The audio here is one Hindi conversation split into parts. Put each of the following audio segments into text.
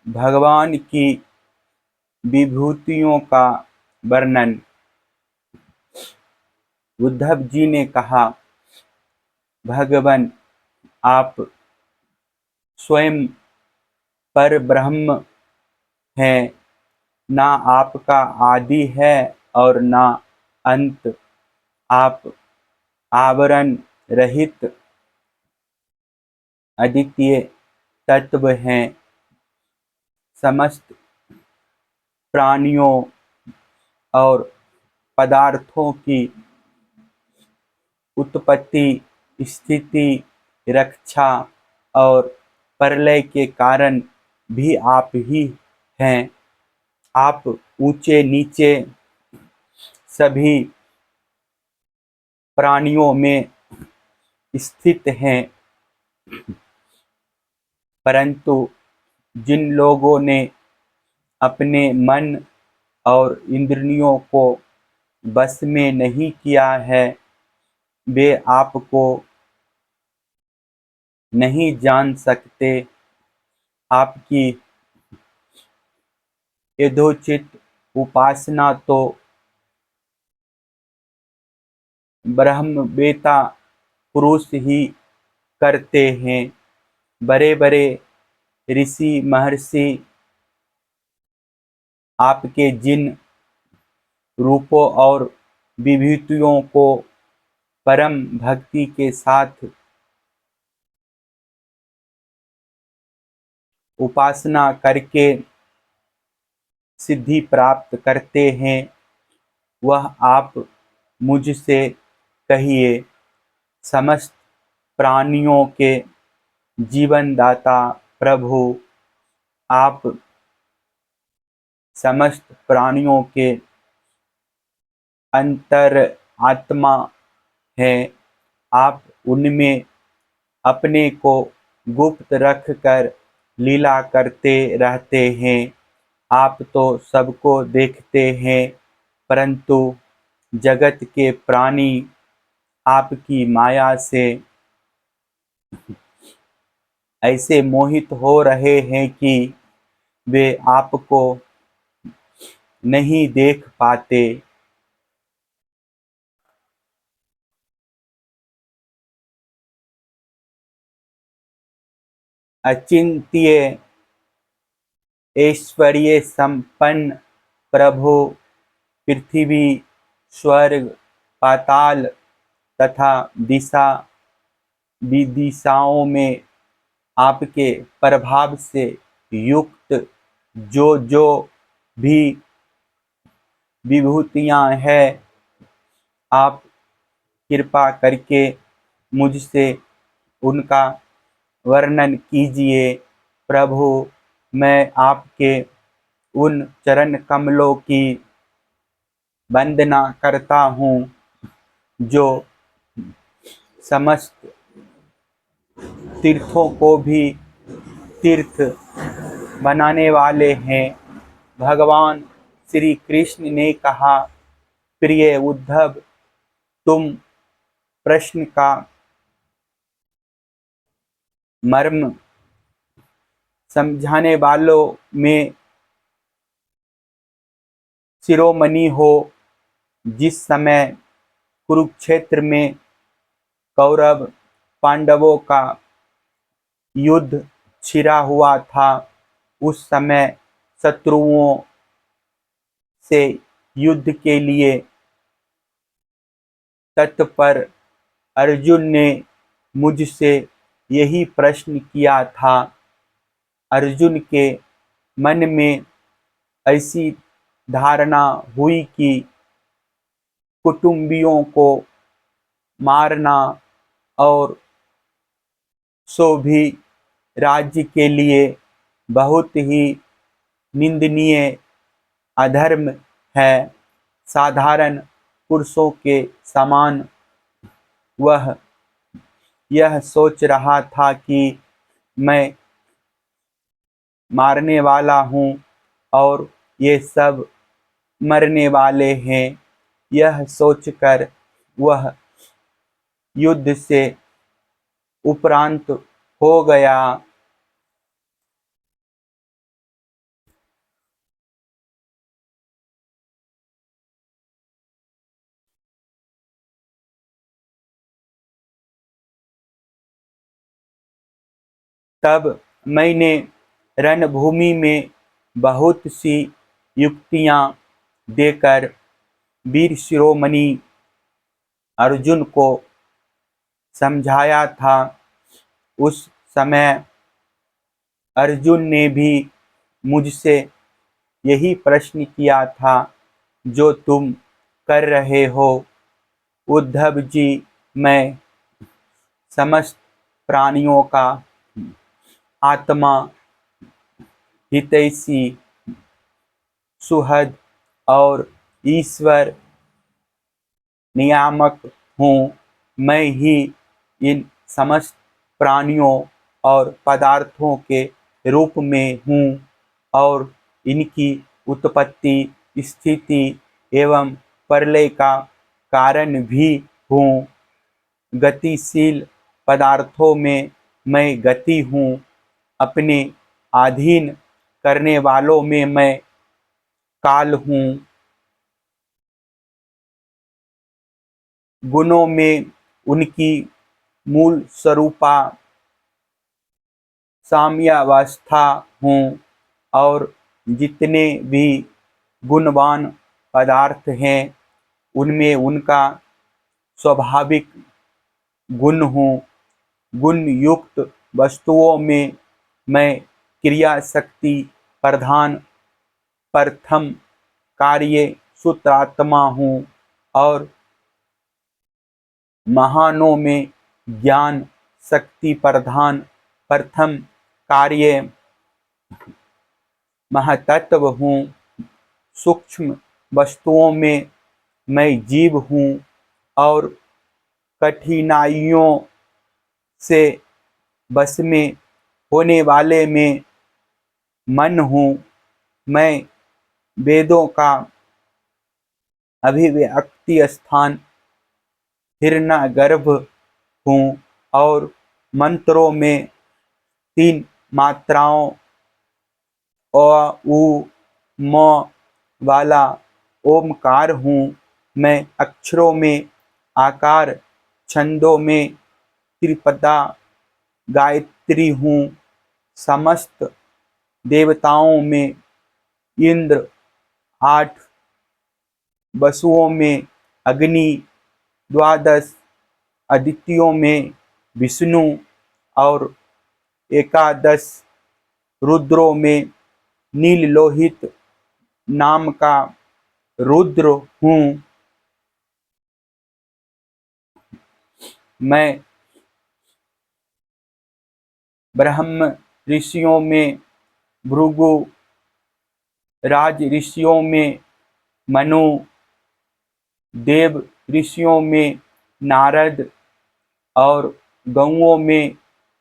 भगवान की विभूतियों का वर्णन। उद्धव जी ने कहा, भगवान आप स्वयं परब्रह्म हैं, ना आपका आदि है और ना अंत। आप आवरण रहित अद्वितीय तत्व हैं। समस्त प्राणियों और पदार्थों की उत्पत्ति, स्थिति, रक्षा और प्रलय के कारण भी आप ही हैं। आप ऊंचे नीचे सभी प्राणियों में स्थित हैं, परंतु जिन लोगों ने अपने मन और इंद्रियों को बस में नहीं किया है, वे आपको नहीं जान सकते। आपकी यथोचित उपासना तो ब्रह्मवेत्ता पुरुष ही करते हैं। बड़े बड़े ऋषि महर्षि आपके जिन रूपों और विभूतियों को परम भक्ति के साथ उपासना करके सिद्धि प्राप्त करते हैं, वह आप मुझसे कहिए। समस्त प्राणियों के जीवनदाता प्रभु, आप समस्त प्राणियों के अंतर आत्मा हैं। आप उनमें अपने को गुप्त रख कर लीला करते रहते हैं। आप तो सबको देखते हैं, परंतु जगत के प्राणी आपकी माया से ऐसे मोहित हो रहे हैं कि वे आपको नहीं देख पाते। अचिंत्य ऐश्वर्य संपन्न प्रभु, पृथ्वी, स्वर्ग, पाताल तथा दिशा विदिशाओं में आपके प्रभाव से युक्त जो जो भी विभूतियां हैं, आप कृपा करके मुझसे उनका वर्णन कीजिए। प्रभु, मैं आपके उन चरण कमलों की वंदना करता हूँ जो समस्त तीर्थों को भी तीर्थ बनाने वाले हैं। भगवान श्री कृष्ण ने कहा, प्रिय उद्धव, तुम प्रश्न का मर्म समझाने वालों में शिरोमणि हो। जिस समय कुरुक्षेत्र में कौरव पांडवों का युद्ध छिड़ा हुआ था, उस समय शत्रुओं से युद्ध के लिए तत्पर अर्जुन ने मुझसे यही प्रश्न किया था। अर्जुन के मन में ऐसी धारणा हुई कि कुटुंबियों को मारना और सो भी राज्य के लिए बहुत ही निंदनीय अधर्म है। साधारण पुरुषों के समान वह यह सोच रहा था कि मैं मारने वाला हूँ और ये सब मरने वाले हैं। यह सोचकर वह युद्ध से उपरांत हो गया। तब मैंने रणभूमि में बहुत सी युक्तियां देकर वीर शिरोमणि अर्जुन को समझाया था। उस समय अर्जुन ने भी मुझसे यही प्रश्न किया था जो तुम कर रहे हो। उद्धव जी, मैं समस्त प्राणियों का आत्मा, हितैषी, सुहृद और ईश्वर नियामक हूँ। मैं ही इन समस्त प्राणियों और पदार्थों के रूप में हूँ और इनकी उत्पत्ति, स्थिति एवं प्रलय का कारण भी हूँ। गतिशील पदार्थों में मैं गति हूँ। अपने अधीन करने वालों में मैं काल हूँ। गुणों में उनकी मूल स्वरूपा साम्यावस्था हूँ और जितने भी गुणवान पदार्थ हैं उनमें उनका स्वाभाविक गुण हूँ। गुण युक्त वस्तुओं में मैं क्रिया शक्ति प्रधान प्रथम कार्य सूत्रात्मा हूँ और महानों में ज्ञान शक्ति प्रधान प्रथम कार्य महातत्व हूँ। सूक्ष्म वस्तुओं में मैं जीव हूँ और कठिनाइयों से बस में होने वाले में मन हूँ। मैं वेदों का अभिव्यक्ति स्थान हिरण्यगर्भ हूँ और मंत्रों में 3 मात्राओं अ, उ, म वाला ओमकार हूँ। मैं अक्षरों में आकार, छंदों में त्रिपदा गायत्री हूँ। समस्त देवताओं में इंद्र, 8 वसुओं में अग्नि, 12 अदितियों में विष्णु और 11 रुद्रों में नील लोहित नाम का रुद्र हूँ। मैं ब्रह्म ऋषियों में भृगु, राज ऋषियों में मनु, देव ऋषियों में नारद और गौओं में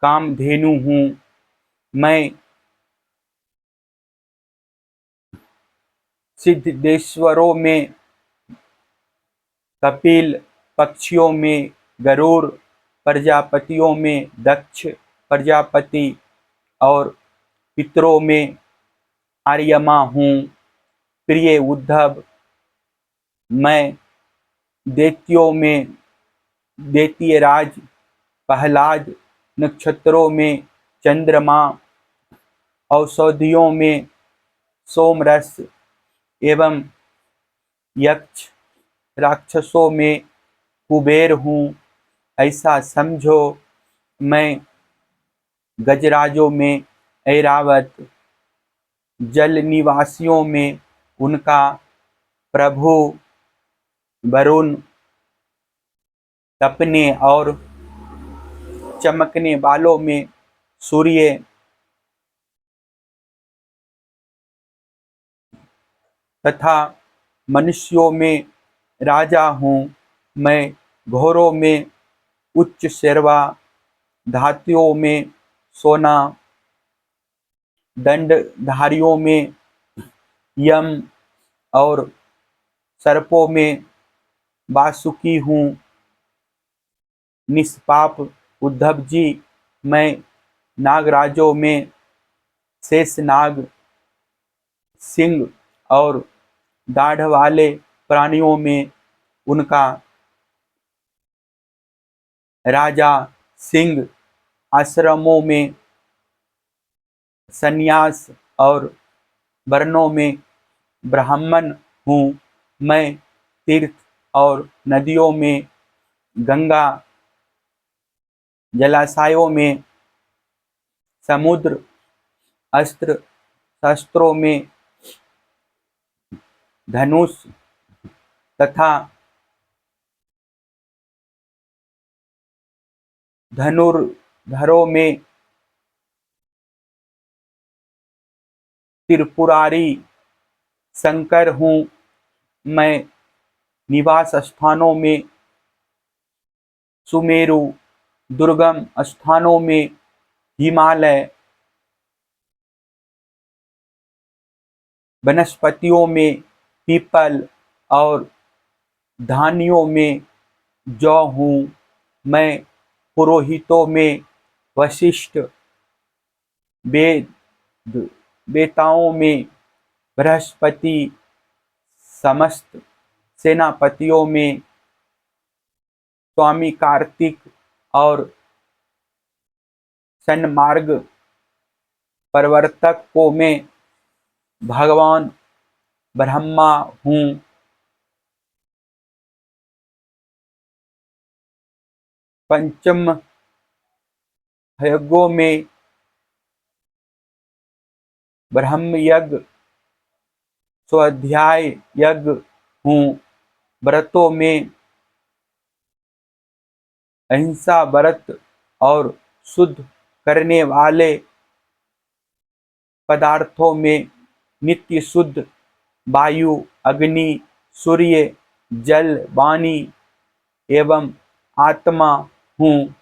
कामधेनु हूँ। मैं सिद्धेश्वरों में कपिल, पक्षियों में गरुड़, प्रजापतियों में दक्ष प्रजापति और पितरों में आर्यमा हूँ। प्रिय उद्धव, मैं दैत्यों में दैत्यराज प्रहलाद, नक्षत्रों में चंद्रमा, औषधियों में सोमरस एवं यक्ष राक्षसों में कुबेर हूँ। ऐसा समझो, मैं गजराजों में ऐरावत, जल निवासियों में उनका प्रभु वरुण, तपने और चमकने वालों में सूर्य, तथा मनुष्यों में राजा हूँ। मैं घोरों में उच्च शेरवा, धातुओं में सोना, दंडधारियों में यम और सर्पों में वासुकी हूँ। निष्पाप उद्धव जी, मैं नागराजों में शेषनाग, सिंह और दाढ़ वाले प्राणियों में उनका राजा सिंह, आश्रमों में संन्यास और वर्णों में ब्राह्मण हूँ। मैं तीर्थ और नदियों में, गंगा जलाशयों में, समुद्र अस्त्र शस्त्रों में, धनुष तथा धनुर्धरों में त्रिपुरारी शंकर हूँ। मैं निवास स्थानों में सुमेरु, दुर्गम स्थानों में हिमालय, वनस्पतियों में पीपल और धान्यों में जौ हूँ। मैं पुरोहितों में वशिष्ठ, वेद वेताओं में बृहस्पति, समस्त सेनापतियों में स्वामी कार्तिक और सन्मार्ग प्रवर्तकों में भगवान ब्रह्मा हूँ। पंचम यज्ञों में ब्रह्म यज्ञ, स्वाध्याय यज्ञ हूँ। व्रतों में अहिंसा व्रत और शुद्ध करने वाले पदार्थों में नित्य शुद्ध वायु, अग्नि, सूर्य, जल, वाणी एवं आत्मा हूँ।